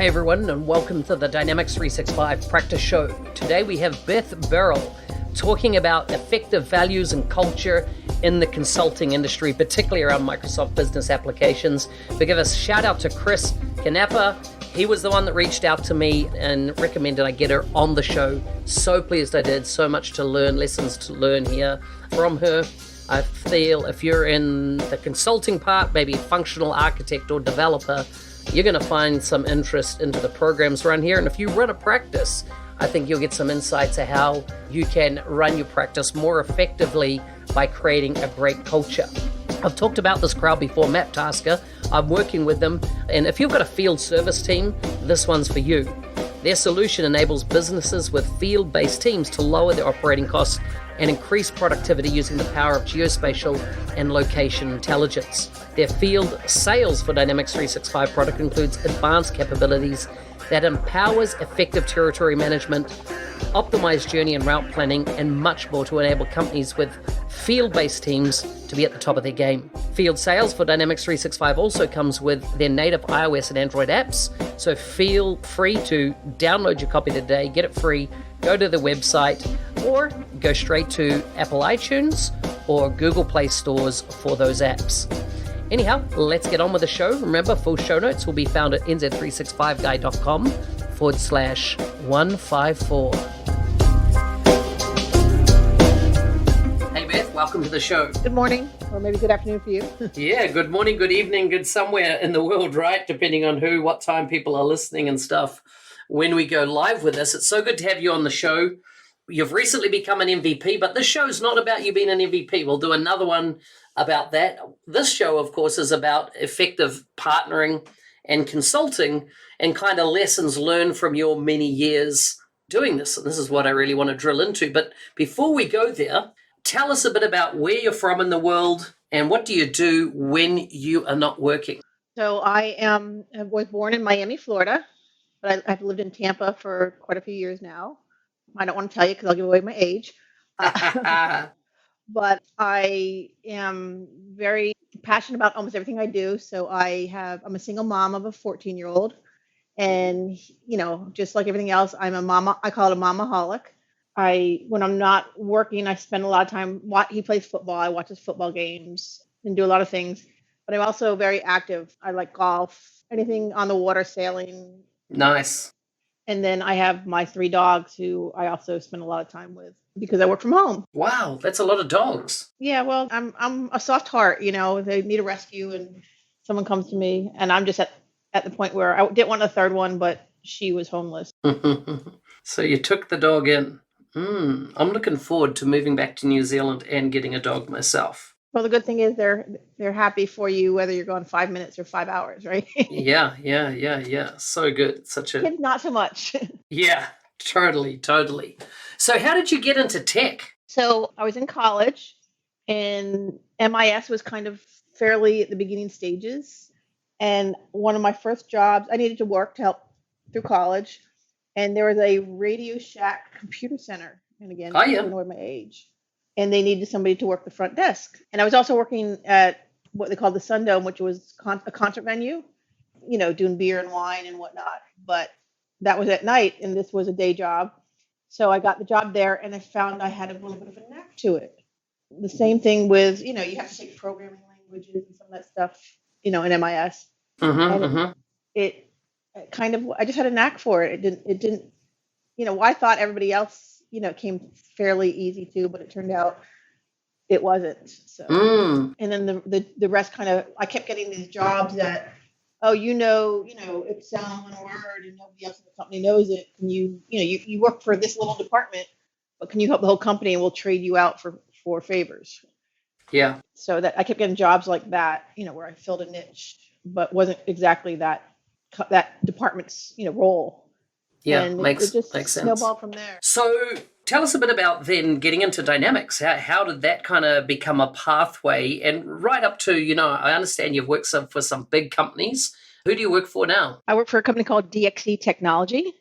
Hey everyone, and welcome to the Dynamics 365 Practice Show. Today we have Beth Burrell talking about effective values and culture in the consulting industry, particularly around Microsoft Business Applications. We give a shout out to Chris Canepa. He was the one that reached out to me and recommended I get her on the show. So pleased I did. So much to learn, lessons to learn here from her. I feel if you're in the consulting part, maybe a functional architect or developer, you're going to find some interest into the programs run here. And if you run a practice, I think you'll get some insights to how you can run your practice more effectively by creating a great culture. I've talked about this crowd before, MapTasker. I'm working with them. And if you've got a field service team, this one's for you. Their solution enables businesses with field-based teams to lower their operating costs and increase productivity using the power of geospatial and location intelligence. Their field sales for Dynamics 365 product includes advanced capabilities that empowers effective territory management, optimized journey and route planning, and much more to enable companies with field-based teams to be at the top of their game. Field sales for Dynamics 365 also comes with their native iOS and Android apps, so feel free to download your copy today, get it free, go to the website, or go straight to Apple iTunes or Google Play stores for those apps. Anyhow, let's get on with the show. Remember, full show notes will be found at nz365guy.com/154. Hey Beth, welcome to the show. Good morning, or maybe good afternoon for you. Yeah, good morning, good evening, good somewhere in the world, right? Depending on what time people are listening and stuff when we go live with this. It's so good to have you on the show. You've recently become an MVP, but this show's not about you being an MVP. We'll do another one about that. This show, of course, is about effective partnering and consulting and kind of lessons learned from your many years doing this. And this is what I really want to drill into. But before we go there, tell us a bit about where you're from in the world and what do you do when you are not working? So I was born in Miami, Florida, but I've lived in Tampa for quite a few years now. I don't want to tell you because I'll give away my age. But I am very passionate about almost everything I do. So I'm a single mom of a 14-year-old. And, just like everything else, I'm a mama. I call it a mamaholic. When I'm not working, I spend a lot of time. He plays football. I watch his football games and do a lot of things. But I'm also very active. I like golf, anything on the water, sailing. Nice. And then I have my 3 dogs who I also spend a lot of time with because I work from home. Wow, that's a lot of dogs. Yeah, well, I'm a soft heart, they need a rescue and someone comes to me and I'm just at the point where I didn't want a third one, but she was homeless. So you took the dog in. I'm looking forward to moving back to New Zealand and getting a dog myself. Well, the good thing is they're happy for you whether you're going 5 minutes or 5 hours, right? Yeah. So good. Kids, not so much. Yeah, totally. So how did you get into tech? So I was in college and MIS was kind of fairly at the beginning stages. And one of my first jobs, I needed to work to help through college. And there was a Radio Shack computer center. And again, I don't know my age. And they needed somebody to work the front desk. And I was also working at what they called the Sundome, which was a concert venue, doing beer and wine and whatnot. But that was at night, and this was a day job. So I got the job there, and I found I had a little bit of a knack to it. The same thing with, you have to take programming languages and some of that stuff, in MIS. It kind of, I just had a knack for it. It didn't, I thought everybody else, came fairly easy too, but it turned out it wasn't. So, and then the rest kind of, I kept getting these jobs that, Excel and Word and nobody else in the company knows it. Can you work for this little department, but can you help the whole company and we'll trade you out for favors. Yeah. So that I kept getting jobs like that, where I filled a niche, but wasn't exactly that department's, role. Yeah, and makes sense. Snowballed from there. So tell us a bit about then getting into Dynamics. How did that kind of become a pathway? And right up to, I understand you've worked for some big companies. Who do you work for now? I work for a company called DXE Technology.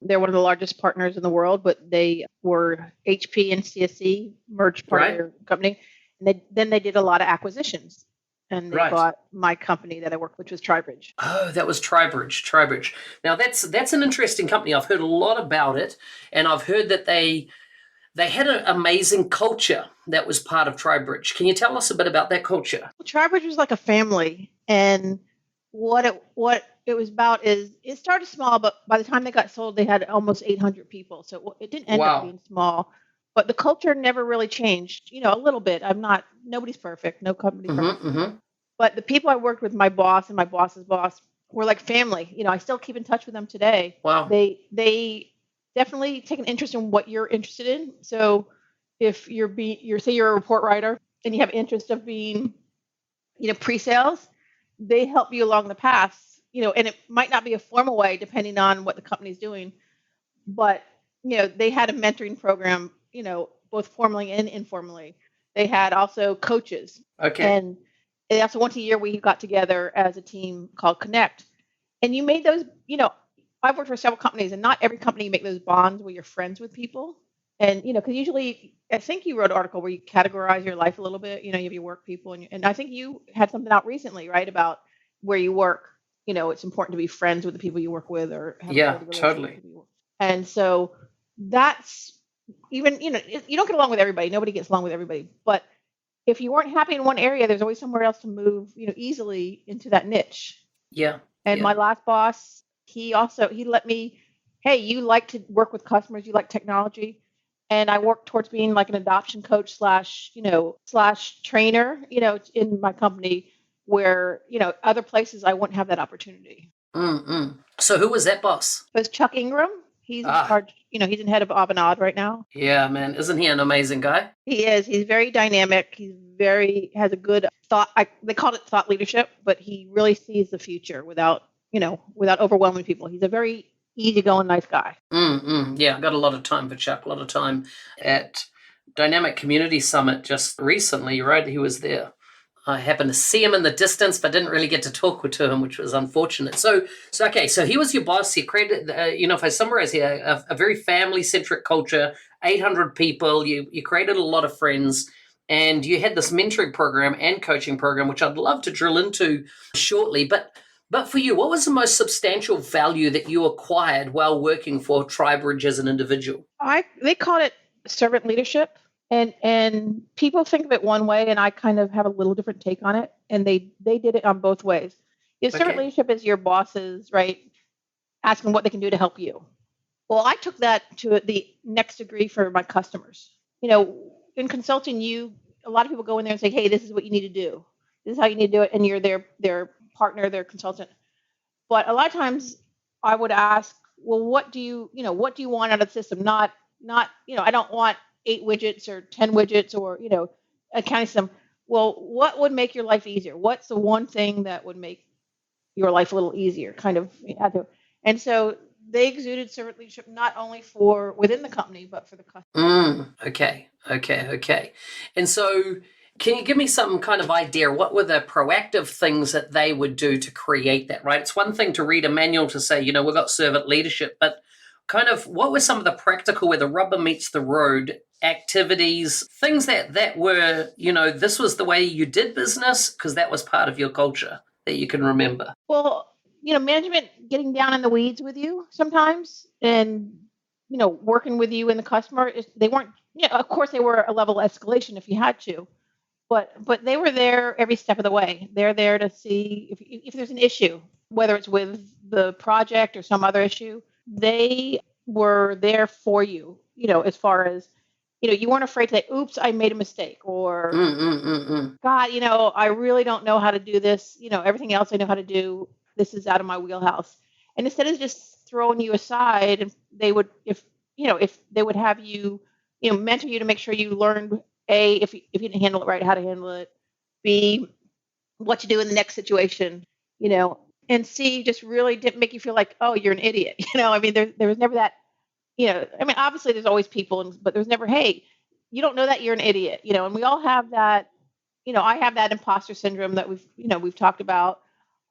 They're one of the largest partners in the world, but they were HP and CSC merged part of their company. And then they did a lot of acquisitions. and they Right. bought my company that I worked, which was Tribridge. Oh, that was Tribridge. Tribridge. Now that's an interesting company. I've heard a lot about it, and I've heard that they had an amazing culture that was part of Tribridge. Can you tell us a bit about that culture? Tribridge was like a family, and what it was about is it started small, but by the time they got sold, they had almost 800 people. So it didn't end up Wow. being small, but the culture never really changed. A little bit. Nobody's perfect, no company's perfect, Mm-hmm. but the people I worked with, my boss and my boss's boss, were like family. I still keep in touch with them today. Wow. They definitely take an interest in what you're interested in. So if say you're a report writer and you have interest of being, pre-sales, they help you along the path, and it might not be a formal way depending on what the company's doing, but, they had a mentoring program, both formally and informally. They had also coaches. Okay. And also once a year we got together as a team called Connect. And you made those, I've worked for several companies, and not every company you make those bonds where you're friends with people. And, because usually, I think you wrote an article where you categorize your life a little bit. You have your work people, and I think you had something out recently, right, about where you work. It's important to be friends with the people you work with, or have a Yeah, healthy relationship totally. with people you work with. And so that's even, you don't get along with everybody. Nobody gets along with everybody. But if you weren't happy in one area, there's always somewhere else to move, easily into that niche. Yeah. And my last boss, he let me, hey, you like to work with customers, you like technology. And I work towards being like an adoption coach slash trainer, in my company where, other places I wouldn't have that opportunity. Mm-mm. So who was that boss? It was Chuck Ingram. He's in charge, he's in head of Avanade right now. Yeah, man. Isn't he an amazing guy? He is. He's very dynamic. Has a good thought. They called it thought leadership, but he really sees the future without overwhelming people. He's a very easygoing, nice guy. Yeah, I got a lot of time for Chuck, a lot of time at Dynamic Community Summit just recently, right? He was there. I happened to see him in the distance, but didn't really get to talk to him, which was unfortunate. So he was your boss. He created, if I summarize here, a very family-centric culture, 800 people. You created a lot of friends, and you had this mentoring program and coaching program, which I'd love to drill into shortly. But for you, what was the most substantial value that you acquired while working for Tribridge as an individual? They called it servant leadership. And people think of it one way, and I kind of have a little different take on it. And they did it on both ways. Servant leadership is your bosses, right, asking what they can do to help you. Well, I took that to the next degree for my customers. In consulting, a lot of people go in there and say, hey, this is what you need to do. This is how you need to do it. And you're their partner, their consultant. But a lot of times I would ask, well, what do you want out of the system? Not, I don't want 8 widgets or 10 widgets or, accounting system. Well, what would make your life easier? What's the one thing that would make your life a little easier? And so they exuded servant leadership not only for within the company, but for the customer. Okay. And so can you give me some kind of idea? What were the proactive things that they would do to create that, right? It's one thing to read a manual to say, we've got servant leadership, but kind of what were some of the practical, where the rubber meets the road, activities, things that were, this was the way you did business because that was part of your culture that you can remember? Well, management getting down in the weeds with you sometimes, and, working with you and the customer. They weren't, of course they were a level of escalation if you had to, but they were there every step of the way. They're there to see if there's an issue, whether it's with the project or some other issue. They were there for you, as far as, you weren't afraid to say, oops, I made a mistake, or God, I really don't know how to do this. Everything else I know how to do, this is out of my wheelhouse. And instead of just throwing you aside, and they would, if they would have you, mentor you to make sure you learned, A, if you didn't handle it right, how to handle it, B, what to do in the next situation, and C, just really didn't make you feel like, oh, you're an idiot. There was never that, obviously there's always people, but there's never, hey, you don't know that, you're an idiot, and we all have that. I have that imposter syndrome that we've talked about.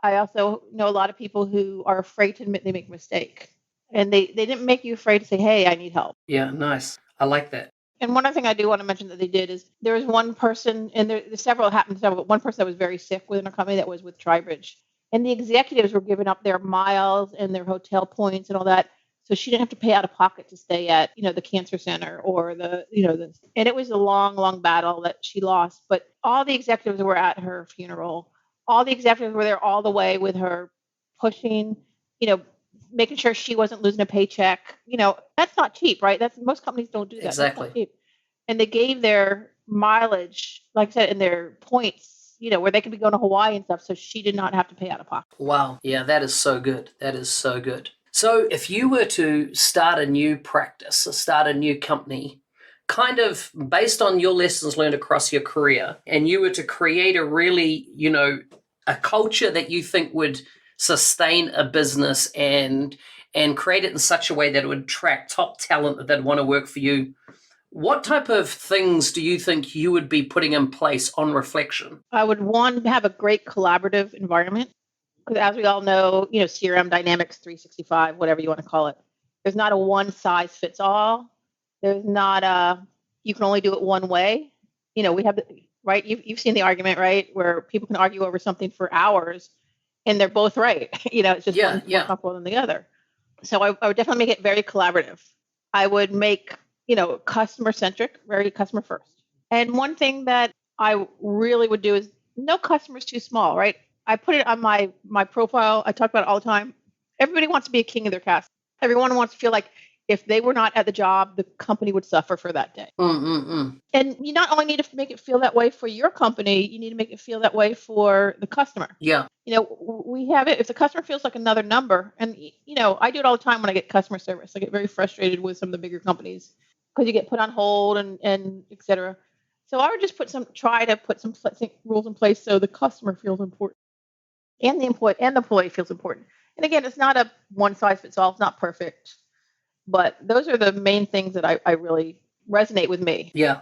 I also know a lot of people who are afraid to admit they make a mistake, and they didn't make you afraid to say, hey, I need help. Yeah, nice. I like that. And one other thing I do want to mention that they did is there was one person, and there's several happened, several, but one person that was very sick within a company that was with Tribridge. And the executives were giving up their miles and their hotel points and all that. So she didn't have to pay out of pocket to stay at, the cancer center or and it was a long, long battle that she lost. But all the executives were at her funeral. All the executives were there all the way with her, pushing, making sure she wasn't losing a paycheck. That's not cheap, right? Most companies don't do that. Exactly. That's not cheap. And they gave their mileage, like I said, and their points, where they could be going to Hawaii and stuff. So she did not have to pay out of pocket. Wow. Yeah, that is so good. That is so good. So if you were to start a new practice, or start a new company, kind of based on your lessons learned across your career, and you were to create a really, a culture that you think would sustain a business and create it in such a way that it would attract top talent that want to work for you, what type of things do you think you would be putting in place on reflection? I would want to have a great collaborative environment. Because as we all know, CRM, Dynamics 365, whatever you want to call it, there's not a one size fits all. There's not you can only do it one way. We have, right? You've seen the argument, right? Where people can argue over something for hours and they're both right. It's just one's more comfortable than the other. So I would definitely make it very collaborative. I would make, customer centric, very customer first. And one thing that I really would do is no customer's too small, right? I put it on my profile. I talk about it all the time. Everybody wants to be a king of their castle. Everyone wants to feel like if they were not at the job, the company would suffer for that day. And you not only need to make it feel that way for your company, you need to make it feel that way for the customer. Yeah. We have it. If the customer feels like another number, and, I do it all the time when I get customer service. I get very frustrated with some of the bigger companies because you get put on hold and et cetera. So I would just try to put some rules in place so the customer feels important. And the employee feels important. And again, it's not a one size fits all. It's not perfect, but those are the main things that I really resonate with me. Yeah,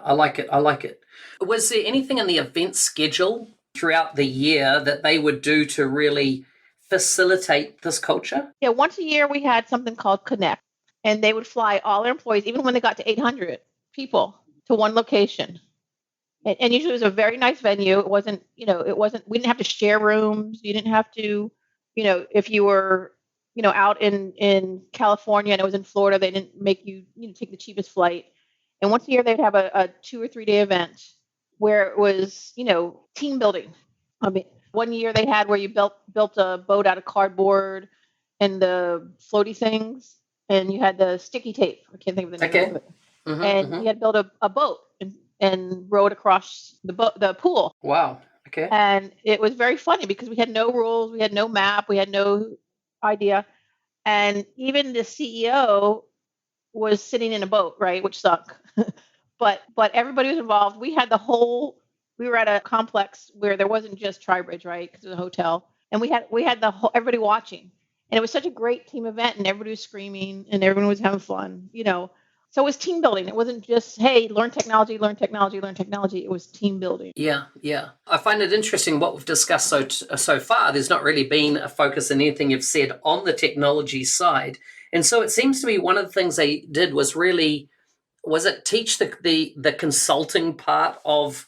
I like it. Was there anything in the event schedule throughout the year that they would do to really facilitate this culture? Yeah, once a year we had something called Connect, and they would fly all their employees, even when they got to 800 people, to one location. And usually it was a very nice venue. It wasn't, we didn't have to share rooms. You didn't have to, if you were, out in California and it was in Florida, they didn't make you, take the cheapest flight. And once a year they'd have a 2 or 3 day event where it was, team building. I mean, one year they had where you built a boat out of cardboard and the floaty things, and you had the sticky tape. I can't think of the name of it. You had to build a boat and rowed across the pool. Wow. Okay. And it was very funny because we had no rules, we had no map, we had no idea. And even the CEO was sitting in a boat, right, which sunk. but everybody was involved. We were at a complex where there wasn't just Tribridge, right, because it was a hotel. And we had everybody watching. And it was such a great team event, and everybody was screaming and everyone was having fun, So it was team building. It wasn't just, hey, learn technology. It was team building. Yeah. I find it interesting what we've discussed so far. There's not really been a focus in anything you've said on the technology side. And so it seems to me one of the things they did was it teach the consulting part of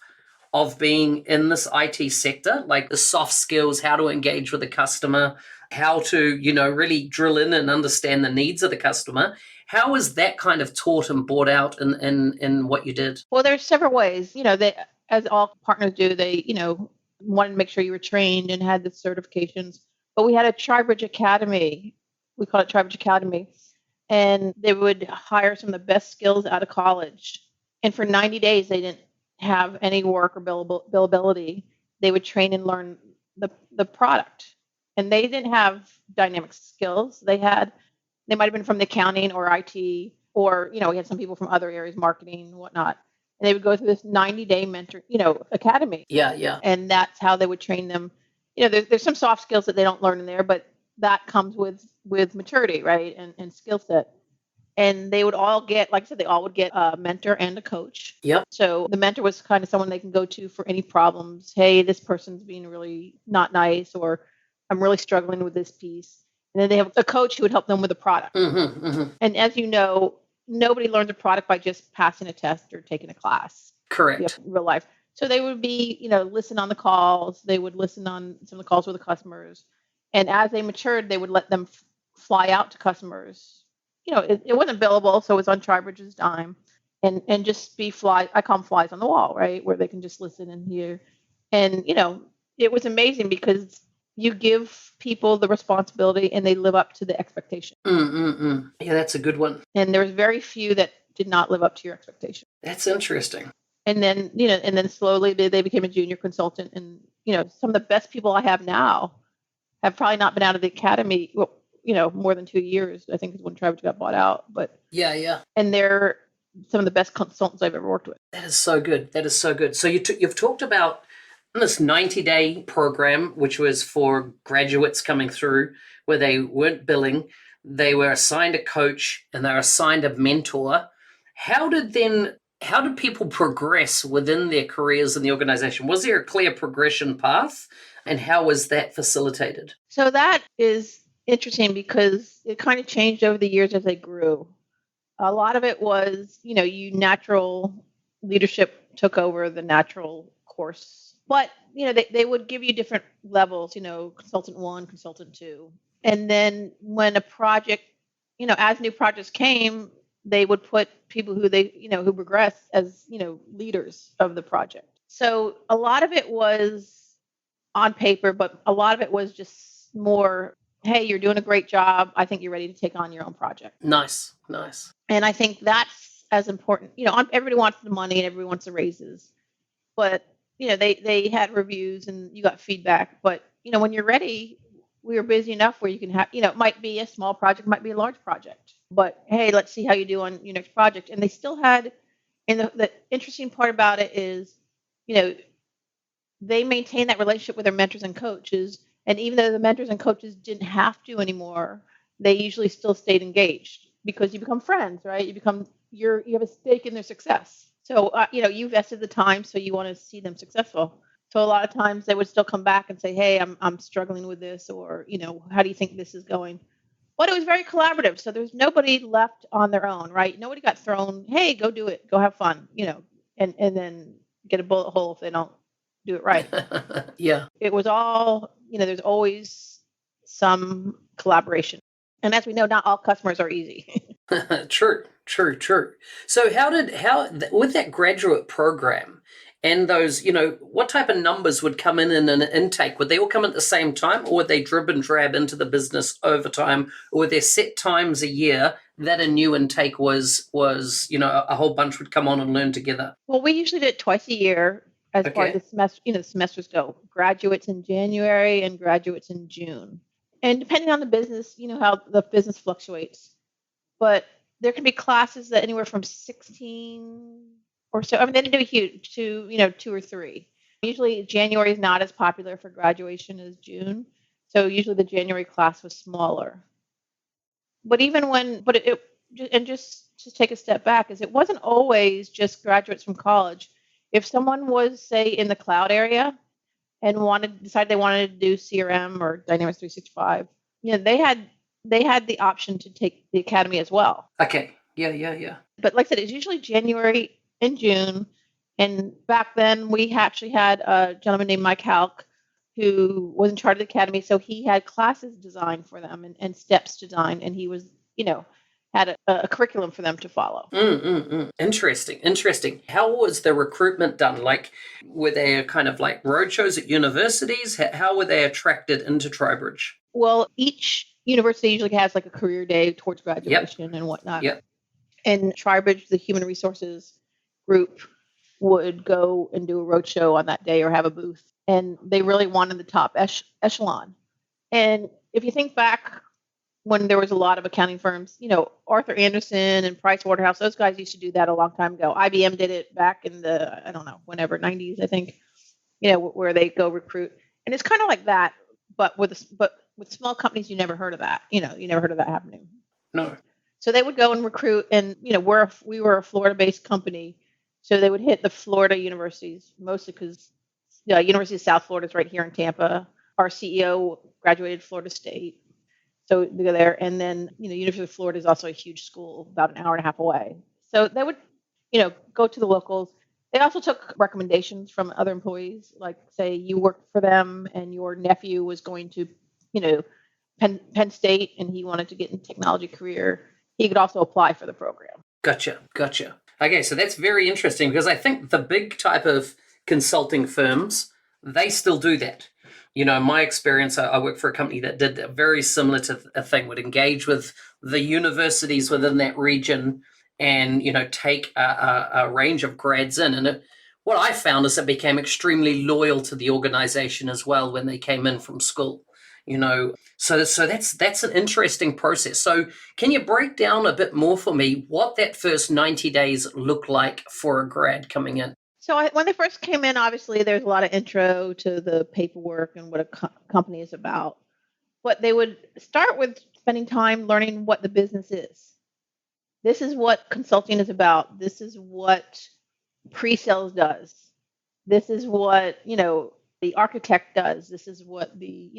being in this IT sector, like the soft skills, how to engage with the customer, how to, really drill in and understand the needs of the customer. How is that kind of taught and brought out in what you did? Well, there's several ways. They, as all partners do, they, wanted to make sure you were trained and had the certifications. But we had a Tribridge Academy. We call it Tribridge Academy. And they would hire some of the best skills out of college. And for 90 days, they didn't have any work or billability. They would train and learn the product. And they didn't have dynamic skills. They might have been from the accounting or IT, or, we had some people from other areas, marketing and whatnot. And they would go through this 90-day mentor, academy. Yeah. And that's how they would train them. There's some soft skills that they don't learn in there, but that comes with maturity, right? And skill set. And they would all get, like I said, they all would get a mentor and a coach. Yep. So the mentor was kind of someone they can go to for any problems. Hey, this person's being really not nice, or I'm really struggling with this piece. And then they have a coach who would help them with the product. Mm-hmm. And as you know, nobody learns a product by just passing a test or taking a class. You have Correct. real life. So they would be, listen on the calls. They would listen on some of the calls with the customers. And as they matured, they would let them fly out to customers. It wasn't billable, so it was on Tribridge's dime. And just be I call them flies on the wall, right? Where they can just listen and hear. And, it was amazing because you give people the responsibility and they live up to the expectation. Yeah, that's a good one. And there was very few that did not live up to your expectation. That's interesting. And then, slowly they became a junior consultant. And, some of the best people I have now have probably not been out of the academy, more than 2 years, I think is when Tribridge got bought out. But yeah. And they're some of the best consultants I've ever worked with. That is so good. That is so good. So you've talked about this 90-day program, which was for graduates coming through where they weren't billing. They were assigned a coach and they were assigned a mentor. How did people progress within their careers in the organization? Was there a clear progression path? And how was that facilitated? So that is interesting because it kind of changed over the years as they grew. A lot of it was, natural leadership took over the natural course. But, they would give you different levels, consultant 1, consultant 2. And then when a project, as new projects came, they would put people who who progress as, leaders of the project. So a lot of it was on paper, but a lot of it was just more, hey, you're doing a great job. I think you're ready to take on your own project. Nice. And I think that's as important. Everybody wants the money and everybody wants the raises. But, they had reviews and you got feedback. But, when you're ready, we were busy enough where you can have, it might be a small project, might be a large project. But, hey, let's see how you do on your next project. And they still had, and the interesting part about it is, they maintain that relationship with their mentors and coaches. And even though the mentors and coaches didn't have to anymore, they usually still stayed engaged because you become friends, right? You have a stake in their success. So, you vested the time, so you want to see them successful. So a lot of times they would still come back and say, hey, I'm struggling with this, or, how do you think this is going? But it was very collaborative. So there's nobody left on their own, right? Nobody got thrown, hey, go do it, go have fun, and then get a bullet hole if they don't do it right. Yeah. It was all, there's always some collaboration. And as we know, not all customers are easy. True. So with that graduate program and those, what type of numbers would come in an intake? Would they all come at the same time, or would they drib and drab into the business over time? Or were there set times a year that a new intake was, a whole bunch would come on and learn together? Well, we usually did it twice a year as far as the semester, the semesters go. Graduates in January and graduates in June. And depending on the business, how the business fluctuates. But there can be classes that anywhere from 16 or so. I mean, they didn't do huge to, 2 or 3. Usually January is not as popular for graduation as June. So usually the January class was smaller. But just to take a step back, is it wasn't always just graduates from college. If someone was, say, in the cloud area and decided they wanted to do CRM or Dynamics 365, they had the option to take the academy as well. Okay. Yeah. But like I said, it's usually January and June. And back then, we actually had a gentleman named Mike Halk who was in charge of the academy. So he had classes designed for them and steps designed. And he was, had a curriculum for them to follow. Interesting. How was the recruitment done? Like, were they kind of like roadshows at universities? How were they attracted into Tribridge? Well, each university usually has like a career day towards graduation and whatnot. Yep. And Tribridge, the human resources group, would go and do a roadshow on that day or have a booth. And they really wanted the top echelon. And if you think back when there was a lot of accounting firms, Arthur Andersen and Price Waterhouse, those guys used to do that a long time ago. IBM did it back in the, 90s, I think, where they go recruit. And it's kind of like that, but with small companies, you never heard of that. You never heard of that happening. No. So they would go and recruit, and we were a Florida-based company, so they would hit the Florida universities mostly because University of South Florida is right here in Tampa. Our CEO graduated Florida State, So they go there. And then, University of Florida is also a huge school about an hour and a half away. So they would, go to the locals. They also took recommendations from other employees, like say you worked for them and your nephew was going to, Penn State and he wanted to get in technology career. He could also apply for the program. Gotcha. Okay, so that's very interesting because I think the big type of consulting firms, they still do that. In my experience, I worked for a company that did very similar to a thing, would engage with the universities within that region and, take a range of grads in. And what I found is it became extremely loyal to the organization as well when they came in from school. So that's an interesting process. So can you break down a bit more for me what that first 90 days look like for a grad coming in? So when they first came in, obviously there's a lot of intro to the paperwork and what a company is about. But they would start with spending time learning what the business is. This is what consulting is about. This is what pre-sales does. This is what, the architect does. This is what the,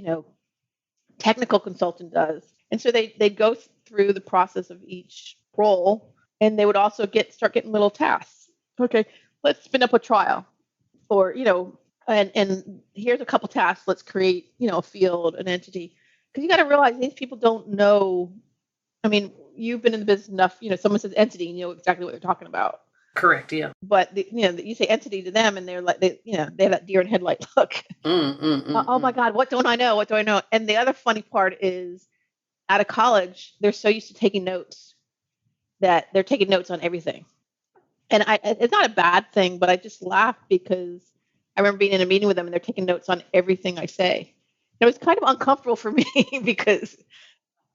technical consultant does. And so they'd go through the process of each role, and they would also start getting little tasks. Okay, let's spin up a trial, or and here's a couple tasks. Let's create a field, an entity, because you got to realize these people don't know. I mean, you've been in the business enough. Someone says entity, and you know exactly what they're talking about. Correct. Yeah. But you say entity to them, and they're like, they have that deer in headlight look. Oh my God, what don't I know? What do I know? And the other funny part is, out of college, they're so used to taking notes that they're taking notes on everything. And it's not a bad thing, but I just laugh because I remember being in a meeting with them and they're taking notes on everything I say. It was kind of uncomfortable for me because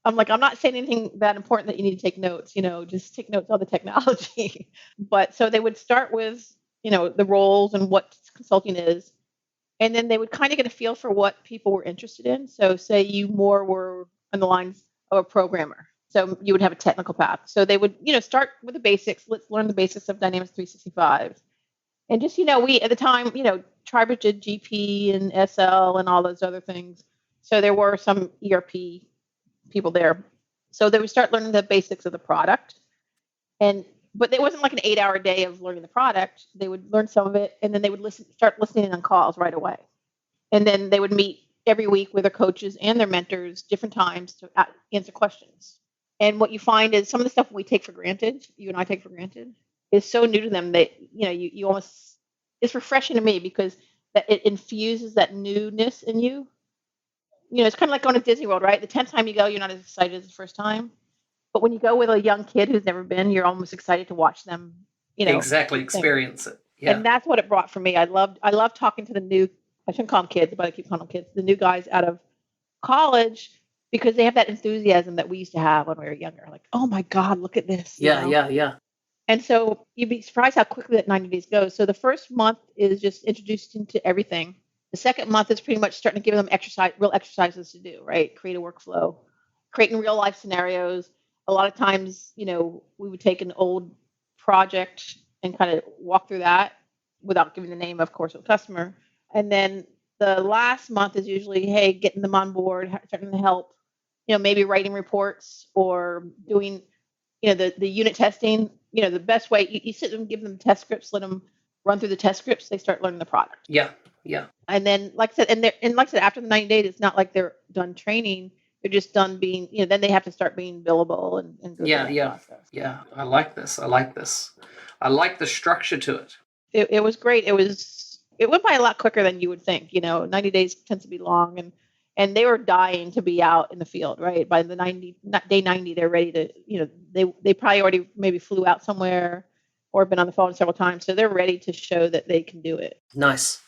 I'm like, I'm not saying anything that important that you need to take notes, just take notes on the technology. But so they would start with, the roles and what consulting is. And then they would kind of get a feel for what people were interested in. So say you more were on the lines of a programmer. So you would have a technical path. So they would, start with the basics. Let's learn the basics of Dynamics 365. And just, we at the time, Tribridge did GP and SL and all those other things. So there were some ERP people there. So they would start learning the basics of the product. But it wasn't like an 8-hour day of learning the product. They would learn some of it, and then they would start listening on calls right away. And then they would meet every week with their coaches and their mentors, different times to answer questions. And what you find is some of the stuff we take for granted, you and I take for granted, is so new to them that, you almost, it's refreshing to me because that it infuses that newness in you. It's kind of like going to Disney World, right? The 10th time you go, you're not as excited as the first time. But when you go with a young kid who's never been, you're almost excited to watch them, exactly experience it. Yeah. And that's what it brought for me. I love talking to the new, I shouldn't call them kids, but I keep calling them kids, the new guys out of college, because they have that enthusiasm that we used to have when we were younger. Like, oh my God, look at this. Yeah. And so you'd be surprised how quickly that 90 days goes. So the first month is just introduced into everything. The second month is pretty much starting to give them real exercises to do, right? Create a workflow, creating real life scenarios. A lot of times, we would take an old project and kind of walk through that without giving the name, of course, of the customer. And then the last month is usually, hey, getting them on board, starting to help, maybe writing reports or doing, the unit testing. The best way, you sit and give them test scripts, let them run through the test scripts, they start learning the product. Yeah. And then, like I said, after the 90 days, it's not like they're done training. They're just done being, then they have to start being billable and go through that process. Yeah. I like this. I like the structure to it. It was great. It went by a lot quicker than you would think. 90 days tends to be long, and they were dying to be out in the field, right? By the day 90, they're ready to, they probably already maybe flew out somewhere or been on the phone several times. So they're ready to show that they can do it. Nice.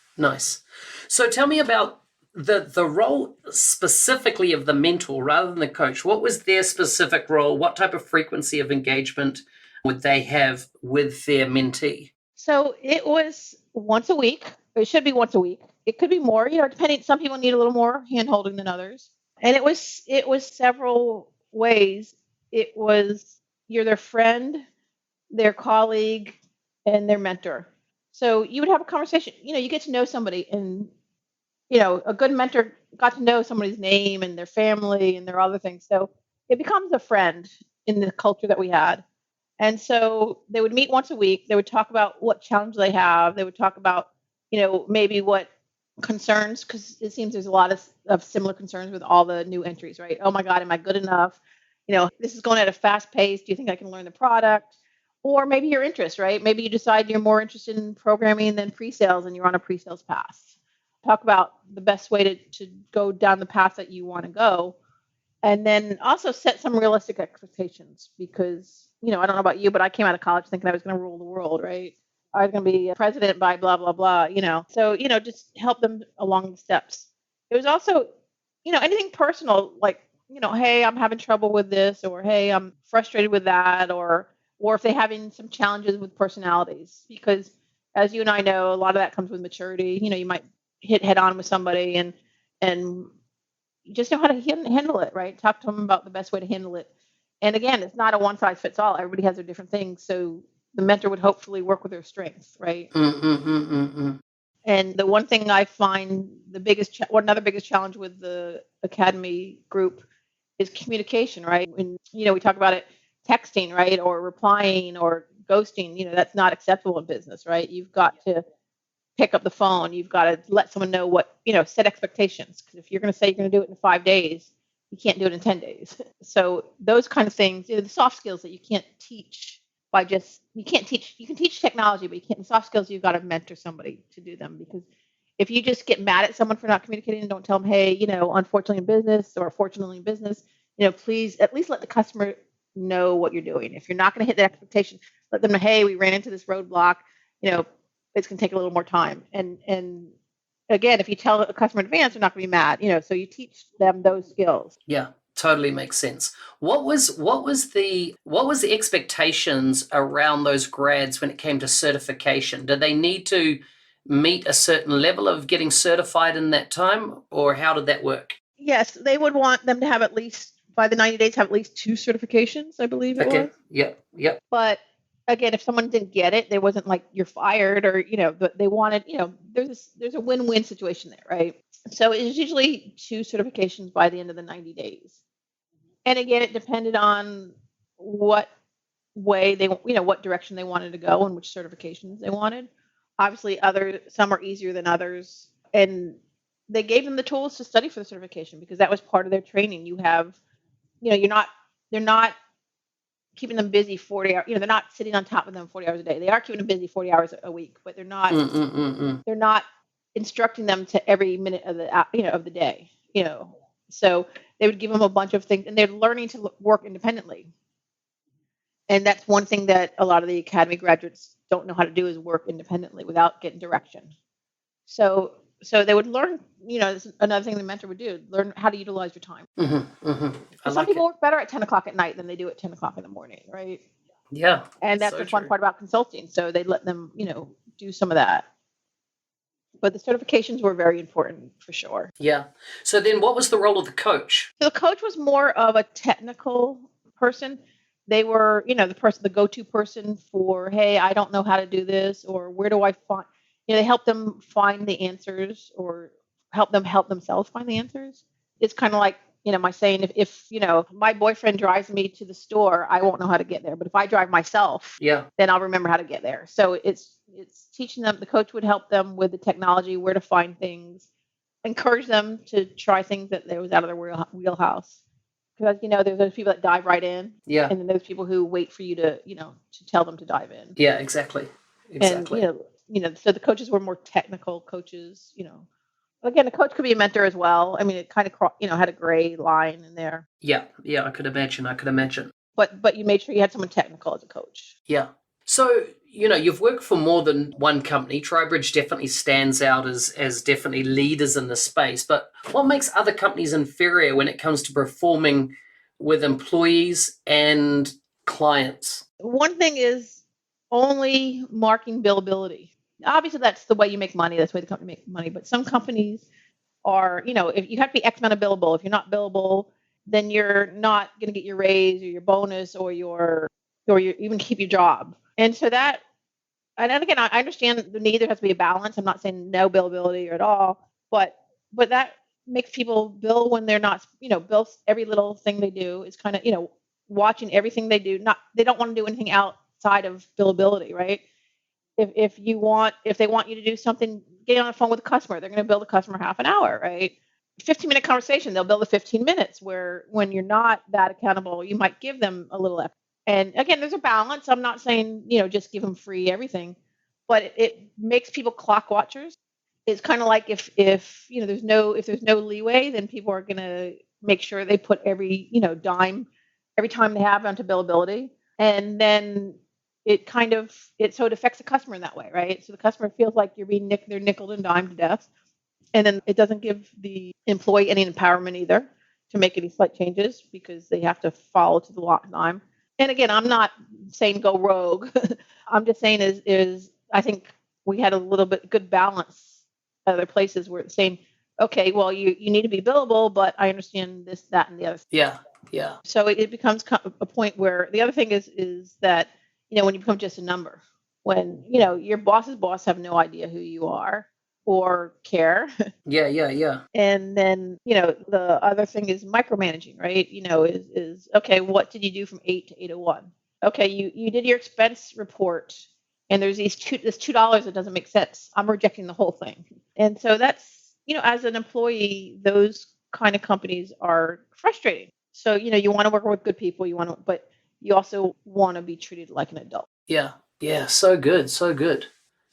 So tell me about the role specifically of the mentor rather than the coach. What was their specific role? What type of frequency of engagement would they have with their mentee? So it was once a week. It should be once a week. It could be more, depending. Some people need a little more hand holding than others. And it was several ways. It was you're their friend, their colleague, and their mentor. So you would have a conversation. You get to know somebody, and a good mentor got to know somebody's name and their family and their other things. So it becomes a friend in the culture that we had. And so they would meet once a week. They would talk about what challenge they have. They would talk about, maybe what concerns, because it seems there's a lot of similar concerns with all the new entries, right? Oh my God, am I good enough? This is going at a fast pace. Do you think I can learn the product? Or maybe your interest, right? Maybe you decide you're more interested in programming than pre-sales and you're on a pre-sales path. Talk about the best way to go down the path that you want to go. And then also set some realistic expectations because, I don't know about you, but I came out of college thinking I was going to rule the world, right? I was going to be a president by blah, blah, blah, So, just help them along the steps. It was also, anything personal, like, hey, I'm having trouble with this, or hey, I'm frustrated with that, or if they're having some challenges with personalities, because as you and I know, a lot of that comes with maturity. You might hit head on with somebody and you just know how to handle it, right? Talk to them about the best way to handle it. And again, it's not a one size fits all. Everybody has their different things. So the mentor would hopefully work with their strengths, right? And the one thing I find another biggest challenge with the academy group is communication, right? When, we talk about it, texting, right? Or replying or ghosting, that's not acceptable in business, right? You've got to pick up the phone. You've got to let someone know set expectations. Because if you're going to say you're going to do it in 5 days, you can't do it in 10 days. So those kind of things, the soft skills that you can't teach you can teach technology, but you can't, the soft skills, you've got to mentor somebody to do them. Because if you just get mad at someone for not communicating and don't tell them, hey, unfortunately in business or fortunately in business, please at least let the customer know what you're doing. If you're not going to hit the expectation, let them know, hey, we ran into this roadblock, it's going to take a little more time. And again, if you tell a customer in advance, they're not going to be mad, so you teach them those skills. Yeah, totally makes sense. What was the expectations around those grads when it came to certification? Did they need to meet a certain level of getting certified in that time, or how did that work? Yes, they would want them to have at least, by the 90 days, have at least 2 certifications, I believe it was. Yep. But again, if someone didn't get it, there wasn't like you're fired or, but they wanted, there's a win-win situation there, right? So it was usually 2 certifications by the end of the 90 days. And again, it depended on what way what direction they wanted to go and which certifications they wanted. Obviously, some are easier than others. And they gave them the tools to study for the certification because that was part of their training. You have, they're not keeping them busy 40 hours. They're not sitting on top of them 40 hours a day. They are keeping them busy 40 hours a week, but they're not. They're not instructing them to every minute of the day. So they would give them a bunch of things, and they're learning to work independently. And that's one thing that a lot of the academy graduates don't know how to do is work independently without getting direction. So they would learn. This is another thing the mentor would do: learn how to utilize your time. Some people work better at 10 o'clock at night than they do at 10 o'clock in the morning, right? Yeah. And that's the fun part about consulting. So they let them, do some of that. But the certifications were very important for sure. Yeah. So then what was the role of the coach? So the coach was more of a technical person. They were, the go-to person for, hey, I don't know how to do this, or where do I find, they help them find the answers or help themselves find the answers. It's kind of like, my saying, if my boyfriend drives me to the store, I won't know how to get there. But if I drive myself, then I'll remember how to get there. So it's teaching them. The coach would help them with the technology, where to find things, encourage them to try things that was out of their wheelhouse. Because there's those people that dive right in, and then there's people who wait for you to to tell them to dive in. Yeah, exactly. And so the coaches were more technical coaches. Again, a coach could be a mentor as well. I mean, it kind of had a gray line in there. Yeah, I could imagine. But you made sure you had someone technical as a coach. Yeah. So, you've worked for more than one company. Tribridge definitely stands out as definitely leaders in the space. But what makes other companies inferior when it comes to performing with employees and clients? One thing is only marking billability. Obviously, that's the way you make money. That's the way the company makes money. But some companies are, if you have to be X amount of billable. If you're not billable, then you're not going to get your raise or your bonus or you even keep your job. And so that, and again, I understand the need. There has to be a balance. I'm not saying no billability at all, but but that makes people bill when they're not, bill every little thing they do is kind of, watching everything they do. Not, they don't want to do anything outside of billability, right? If they want you to do something, get on the phone with a customer, they're going to bill the customer half an hour, right? 15-minute conversation, they'll bill the 15 minutes, where when you're not that accountable, you might give them a little effort. And again, there's a balance. I'm not saying, just give them free everything, but it makes people clock watchers. It's kind of like if there's no leeway, then people are going to make sure they put every, dime every time they have onto billability. And then it affects the customer in that way, right? So the customer feels like they're nickeled and dimed to death. And then it doesn't give the employee any empowerment either to make any slight changes, because they have to follow to the lock time. And again, I'm not saying go rogue. I'm just saying is I think we had a little bit good balance at other places where it's saying, okay, well, you need to be billable, but I understand this, that, and the other. Yeah. Yeah. So it becomes a point where the other thing is that, when you become just a number, when, your boss's boss have no idea who you are or care. Yeah. And then, the other thing is micromanaging, right? Is okay, what did you do from 8 to 8:01? Okay, you did your expense report, and there's this $2 that doesn't make sense. I'm rejecting the whole thing. And so that's, as an employee, those kind of companies are frustrating. So, you want to work with good people, but you also want to be treated like an adult. Yeah. So good.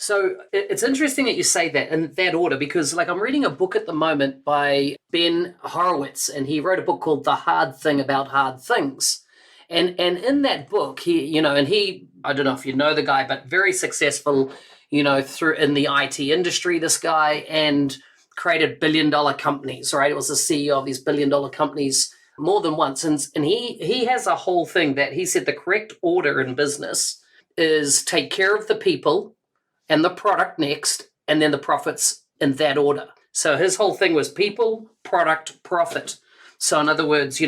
So it's interesting that you say that in that order, because I'm reading a book at the moment by Ben Horowitz, and he wrote a book called The Hard Thing About Hard Things. And in that book, he, I don't know if you know the guy, but very successful, through in the IT industry, this guy, and created billion-dollar companies, right? It was the CEO of these billion-dollar companies more than once. And he has a whole thing that he said the correct order in business is take care of the people and the product next, and then the profits in that order. So his whole thing was people, product, profit. So in other words,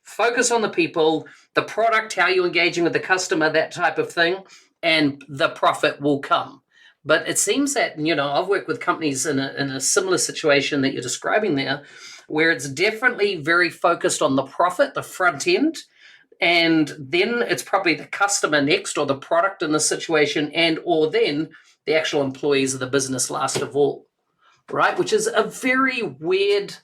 focus on the people, the product, how you're engaging with the customer, that type of thing, and the profit will come. But it seems that, I've worked with companies in a similar situation that you're describing there, where it's definitely very focused on the profit, the front end, and then it's probably the customer next, or the product in the situation, or then the actual employees of the business last of all, right? Which is a very weird,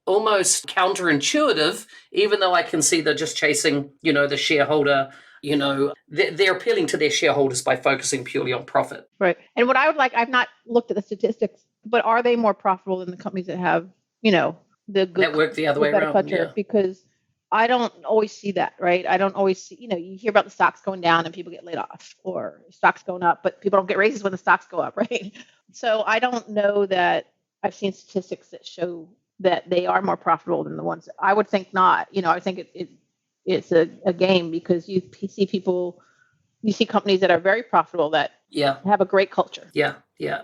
almost counterintuitive, even though I can see they're just chasing, the shareholder, they're appealing to their shareholders by focusing purely on profit. Right. And what I would like, I've not looked at the statistics, but are they more profitable than the companies that have, the good, that work the other way around? Culture? Yeah. Because I don't always see that, right? I don't always see, you hear about the stocks going down and people get laid off, or stocks going up, but people don't get raises when the stocks go up, right? So I don't know that I've seen statistics that show that they are more profitable than the ones. I would think not. I think it's a game, because you see companies that are very profitable that have a great culture. Yeah,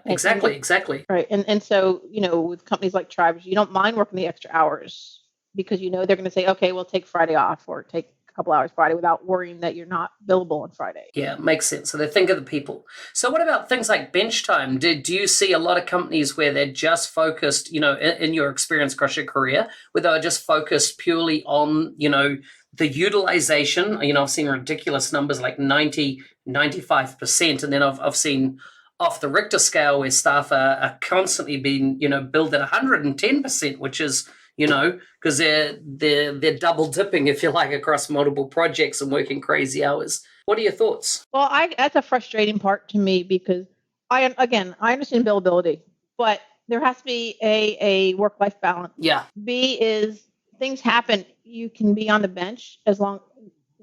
exactly. Right. And so, with companies like Tribridge, you don't mind working the extra hours, because they're going to say, okay, we'll take Friday off, or take a couple hours Friday, without worrying that you're not billable on Friday. Yeah, makes sense. So they think of the people. So what about things like bench time? Do you see a lot of companies where they're just focused, in your experience across your career, where they're just focused purely on, the utilization? I've seen ridiculous numbers like 90, 95%. And then I've seen off the Richter scale where staff are constantly being, billed at 110%, which is, because they're double dipping, if you like, across multiple projects and working crazy hours. What are your thoughts? Well, that's a frustrating part to me, because I understand billability, but there has to be a work-life balance. Yeah. B is things happen. You can be on the bench as long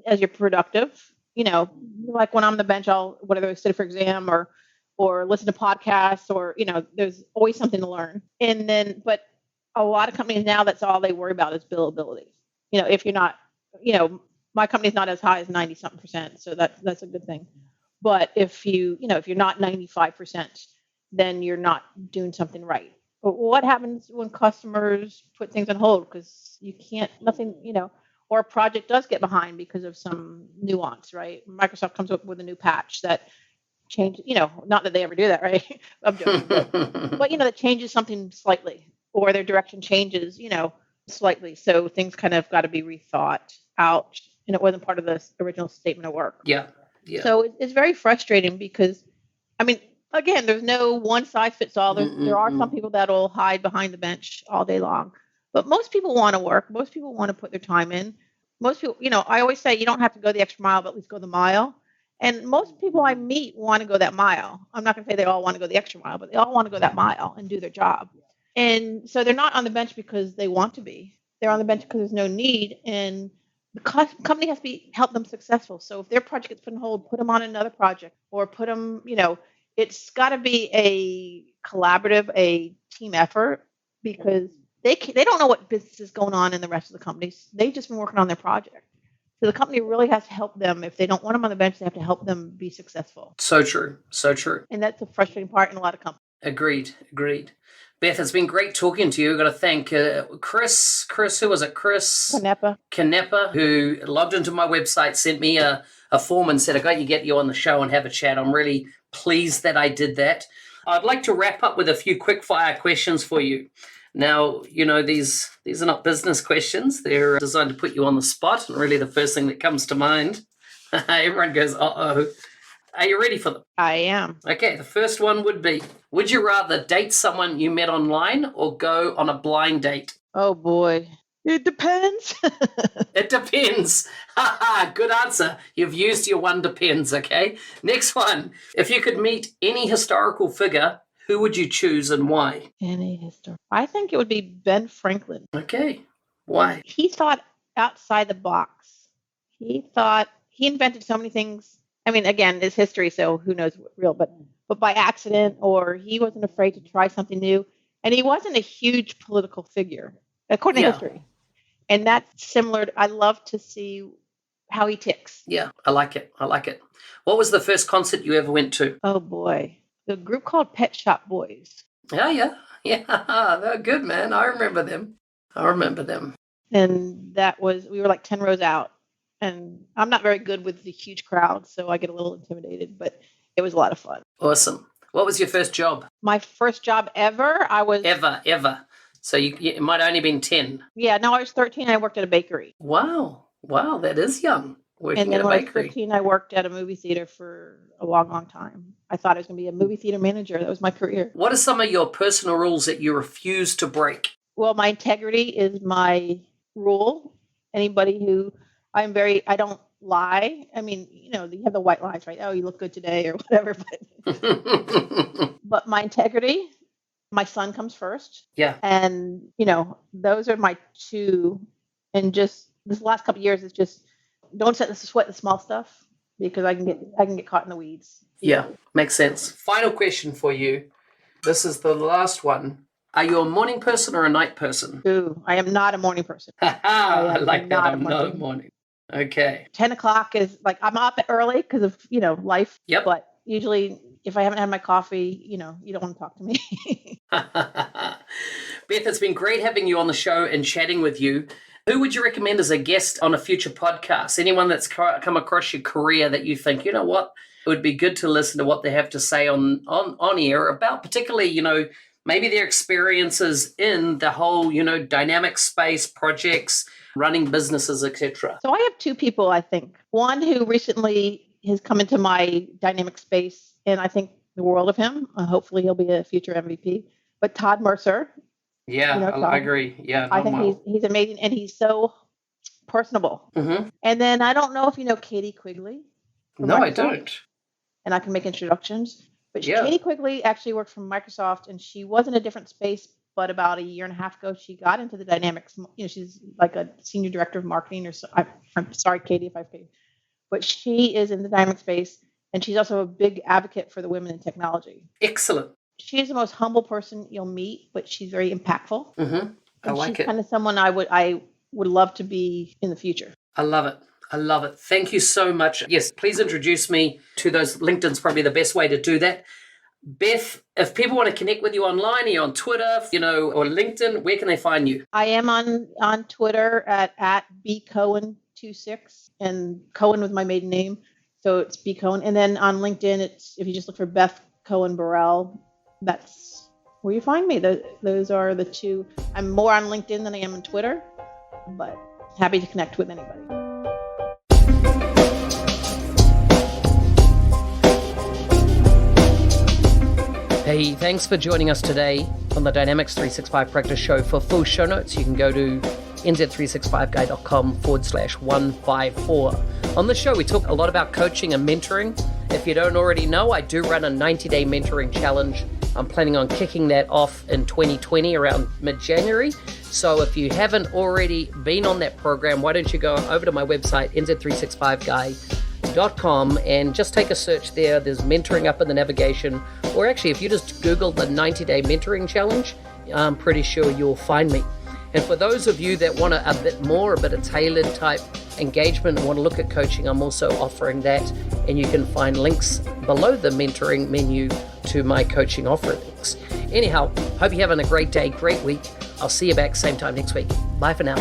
as you're productive. Like when I'm on the bench, I'll whatever study for exam or listen to podcasts, or there's always something to learn. And then, but a lot of companies now, that's all they worry about is billability. If you're not, my company's not as high as 90-something%, so that's a good thing. But if you're not 95%, then you're not doing something right. But what happens when customers put things on hold because you can't, nothing, or a project does get behind because of some nuance, right? Microsoft comes up with a new patch that changes, not that they ever do that, right? I'm joking, but that changes something slightly. or their direction changes, slightly. So things kind of got to be rethought out, and it wasn't part of the original statement of work. Yeah. Yeah. So it's very frustrating because, I mean, again, there's no one size fits all. There are some people that'll hide behind the bench all day long, but most people want to work. Most people want to put their time in. Most people, I always say you don't have to go the extra mile, but at least go the mile. And most people I meet want to go that mile. I'm not going to say they all want to go the extra mile, but they all want to go that mile and do their job. And so they're not on the bench because they want to be. They're on the bench because there's no need. And the company has to help them successful. So if their project gets put on hold, put them on another project or put them, it's got to be a collaborative, a team effort, because they don't know what business is going on in the rest of the companies. They've just been working on their project. So the company really has to help them. If they don't want them on the bench, they have to help them be successful. So true. So true. And that's a frustrating part in a lot of companies. Agreed. Beth, it's been great talking to you. I've got to thank Chris, who was it? Chris Canepa, who logged into my website, sent me a form and said, I got to get you on the show and have a chat. I'm really pleased that I did that. I'd like to wrap up with a few quick fire questions for you. Now, these are not business questions. They're designed to put you on the spot, and really the first thing that comes to mind, everyone goes, uh-oh. Are you ready for them? I am. Okay, the first one would be, would you rather date someone you met online or go on a blind date? Oh, boy. It depends. It depends. Good answer. You've used your one depends, okay? Next one. If you could meet any historical figure, who would you choose and why? I think it would be Ben Franklin. Okay. Why? He thought outside the box. He invented so many things. I mean, again, it's history, so who knows what real, but by accident, or he wasn't afraid to try something new. And he wasn't a huge political figure, according to history. And that's similar. I love to see how he ticks. Yeah, I like it. What was the first concert you ever went to? Oh, boy. The group called Pet Shop Boys. Oh, yeah. Yeah, they're good, man. I remember them. And we were like 10 rows out. And I'm not very good with the huge crowd, so I get a little intimidated, but it was a lot of fun. Awesome. What was your first job? My first job ever, Ever. So it might have only been 10. Yeah, no, I was 13. I worked at a bakery. Wow, that is young. And then when I was 15, I worked at a movie theater for a long, long time. I thought I was going to be a movie theater manager. That was my career. What are some of your personal rules that you refuse to break? Well, my integrity is my rule. Anybody who I don't lie. I mean, you have the white lies, right? Oh, you look good today or whatever. But my integrity, my son comes first. Yeah. And, those are my two. And just this last couple of years, it's just don't sweat the small stuff, because I can get caught in the weeds. Yeah, makes sense. Final question for you. This is the last one. Are you a morning person or a night person? Ooh, I am not a morning person. I like that. I'm not a morning. Okay. 10 o'clock is like, I'm up early because of, life. Yep. But usually if I haven't had my coffee, you don't want to talk to me. Beth, it's been great having you on the show and chatting with you. Who would you recommend as a guest on a future podcast? Anyone that's come across your career that you think, you know what, it would be good to listen to what they have to say on air about, particularly, maybe their experiences in the whole, dynamic space, projects, running businesses, etc. So I have two people, I think. One who recently has come into my dynamic space, and I think the world of him. Hopefully he'll be a future MVP. But Todd Mercer. Yeah, Todd, I agree. Yeah, I think he's amazing, and he's so personable. Mm-hmm. And then I don't know if you know Katie Quigley. No, Microsoft, I don't. And I can make introductions. But Katie Quigley actually worked for Microsoft, and she was in a different space. But about a year and a half ago, she got into the dynamics. She's like a senior director of marketing, or so. I'm sorry, Katie, if I've paid. But she is in the dynamic space, and she's also a big advocate for the women in technology. Excellent. She's the most humble person you'll meet, but she's very impactful. Mm-hmm. I like it. She's kind of someone I would love to be in the future. I love it. Thank you so much. Yes, please introduce me to those. LinkedIn's probably the best way to do that. Beth, if people want to connect with you online, are you on Twitter, or LinkedIn, where can they find you? I am on Twitter at bcohen26, and Cohen with my maiden name. So it's bcohen. And then on LinkedIn, it's, if you just look for Beth Burrell, that's where you find me. Those are the two. I'm more on LinkedIn than I am on Twitter, but happy to connect with anybody. Hey, thanks for joining us today on the Dynamics 365 Practice Show. For full show notes, you can go to nz365guy.com/154. On the show, we talk a lot about coaching and mentoring. If you don't already know, I do run a 90-day mentoring challenge. I'm planning on kicking that off in 2020 around mid-January. So if you haven't already been on that program, why don't you go over to my website, nz365guy.com, and just take a search there. There's mentoring up in the navigation. Or actually, if you just Google the 90-day mentoring challenge, I'm pretty sure you'll find me. And for those of you that want a bit of tailored type engagement and want to look at coaching, I'm also offering that. And you can find links below the mentoring menu to my coaching offerings. Anyhow, hope you're having a great day, great week. I'll see you back same time next week. Bye for now.